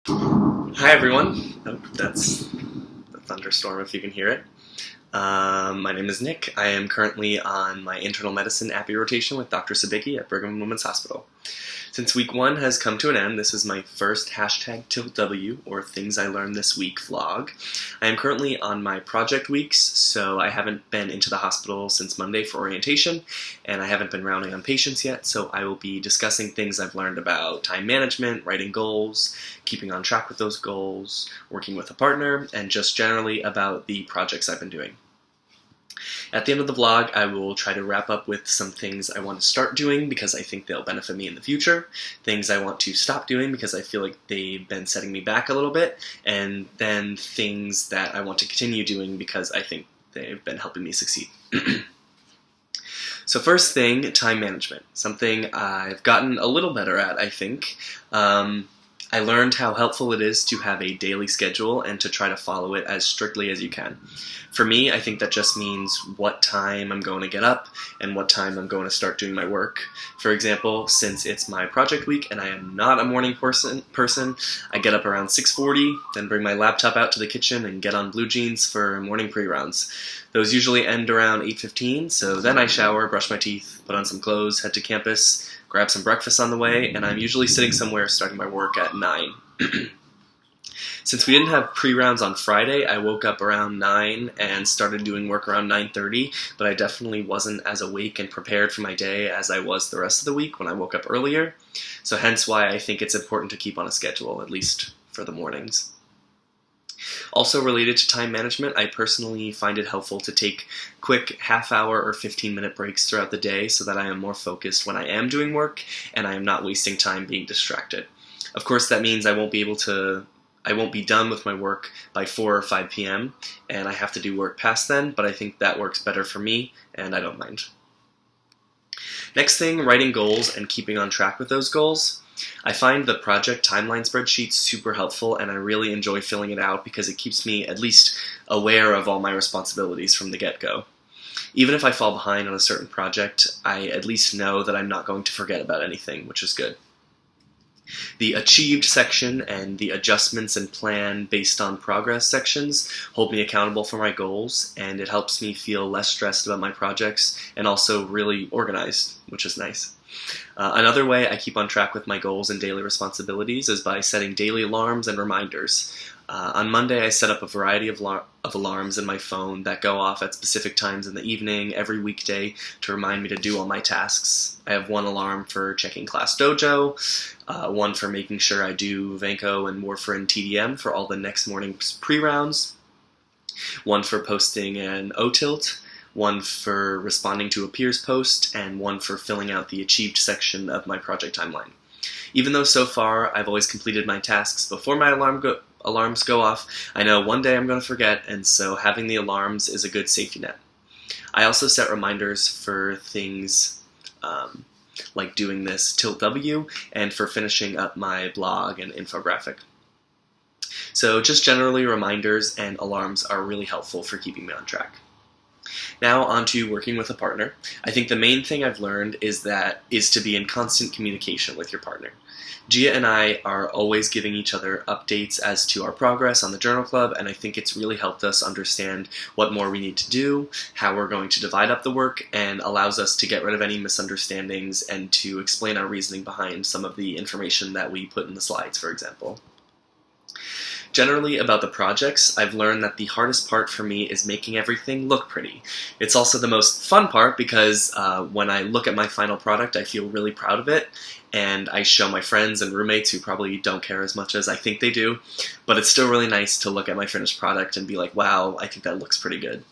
Hi everyone. Oh, that's the thunderstorm if you can hear it. My name is Nick. I am currently on my internal medicine APPE rotation with Dr. Sabicki at Brigham and Women's Hospital. Since week one has come to an end, this is my first #TiltW, or Things I Learned This Week vlog. I am currently on my project weeks, so I haven't been into the hospital since Monday for orientation, and I haven't been rounding on patients yet, so I will be discussing things I've learned about time management, writing goals, keeping on track with those goals, working with a partner, and just generally about the projects I've been doing. At the end of the vlog, I will try to wrap up with some things I want to start doing because I think they'll benefit me in the future, things I want to stop doing because I feel like they've been setting me back a little bit, and then things that I want to continue doing because I think they've been helping me succeed. So first thing, time management. Something I've gotten a little better at, I think. I learned how helpful it is to have a daily schedule and to try to follow it as strictly as you can. For me, I think that just means what time I'm going to get up and what time I'm going to start doing my work. For example, since it's my project week and I am not a morning person, I get up around 6:40, then bring my laptop out to the kitchen and get on Blue Jeans for morning pre-rounds. Those usually end around 8:15, so then I shower, brush my teeth, put on some clothes, head to campus, grab some breakfast on the way, and I'm usually sitting somewhere starting my work at 9. Since we didn't have pre-rounds on Friday, I woke up around 9 and started doing work around 9:30, but I definitely wasn't as awake and prepared for my day as I was the rest of the week when I woke up earlier, so hence why I think it's important to keep on a schedule, at least for the mornings. Also related to time management, I personally find it helpful to take quick half-hour or 15-minute breaks throughout the day so that I am more focused when I am doing work and I am not wasting time being distracted. Of course, that means I won't be done with my work by 4 or 5 p.m. and I have to do work past then, but I think that works better for me and I don't mind. Next thing, writing goals and keeping on track with those goals. I find the project timeline spreadsheet super helpful and I really enjoy filling it out because it keeps me at least aware of all my responsibilities from the get-go. Even if I fall behind on a certain project, I at least know that I'm not going to forget about anything, which is good. The achieved section and the adjustments and plan based on progress sections hold me accountable for my goals, and it helps me feel less stressed about my projects and also really organized, which is nice. Another way I keep on track with my goals and daily responsibilities is by setting daily alarms and reminders. On Monday, I set up a variety of alarms in my phone that go off at specific times in the evening every weekday to remind me to do all my tasks. I have one alarm for checking Class Dojo, one for making sure I do Vanco and Warfarin TDM for all the next morning's pre-rounds, one for posting an O-tilt, one for responding to a peers post, and one for filling out the achieved section of my project timeline. Even though so far I've always completed my tasks before my alarms go off, I know one day I'm going to forget, and so having the alarms is a good safety net. I also set reminders for things like doing this TiltW and for finishing up my blog and infographic. So just generally, reminders and alarms are really helpful for keeping me on track. Now on to working with a partner. I think the main thing I've learned is to be in constant communication with your partner. Gia and I are always giving each other updates as to our progress on the journal club, and I think it's really helped us understand what more we need to do, how we're going to divide up the work, and allows us to get rid of any misunderstandings and to explain our reasoning behind some of the information that we put in the slides, for example. Generally, about the projects, I've learned that the hardest part for me is making everything look pretty. It's also the most fun part because when I look at my final product, I feel really proud of it, and I show my friends and roommates who probably don't care as much as I think they do, but it's still really nice to look at my finished product and be like, wow, I think that looks pretty good.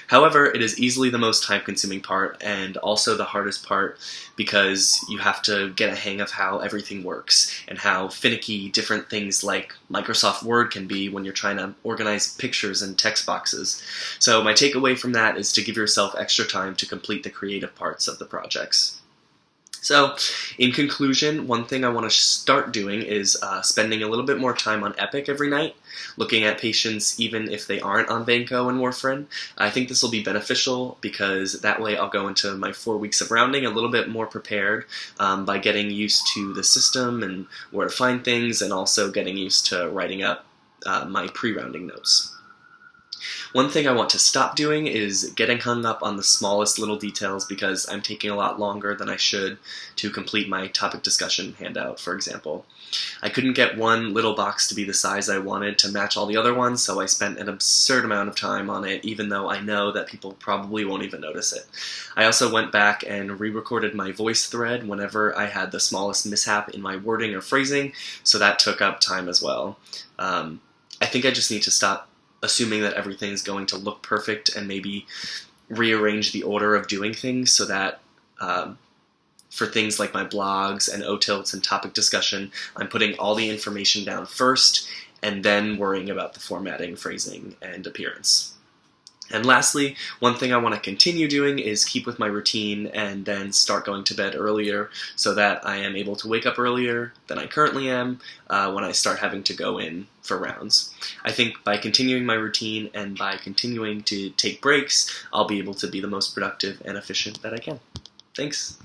However, it is easily the most time-consuming part and also the hardest part because you have to get a hang of how everything works and how finicky different things like Microsoft Word can be when you're trying to organize pictures and text boxes. So my takeaway from that is to give yourself extra time to complete the creative parts of the projects. So, in conclusion, one thing I want to start doing is spending a little bit more time on APPE every night, looking at patients even if they aren't on Vanco and warfarin. I think this will be beneficial because that way I'll go into my 4 weeks of rounding a little bit more prepared by getting used to the system and where to find things, and also getting used to writing up my pre-rounding notes. One thing I want to stop doing is getting hung up on the smallest little details because I'm taking a lot longer than I should to complete my topic discussion handout, for example. I couldn't get one little box to be the size I wanted to match all the other ones, so I spent an absurd amount of time on it, even though I know that people probably won't even notice it. I also went back and re-recorded my voice thread whenever I had the smallest mishap in my wording or phrasing, so that took up time as well. I think I just need to stop assuming that everything's going to look perfect and maybe rearrange the order of doing things so that for things like my blogs and O-tilts and topic discussion, I'm putting all the information down first and then worrying about the formatting, phrasing, and appearance. And lastly, one thing I want to continue doing is keep with my routine and then start going to bed earlier so that I am able to wake up earlier than I currently am when I start having to go in for rounds. I think by continuing my routine and by continuing to take breaks, I'll be able to be the most productive and efficient that I can. Thanks.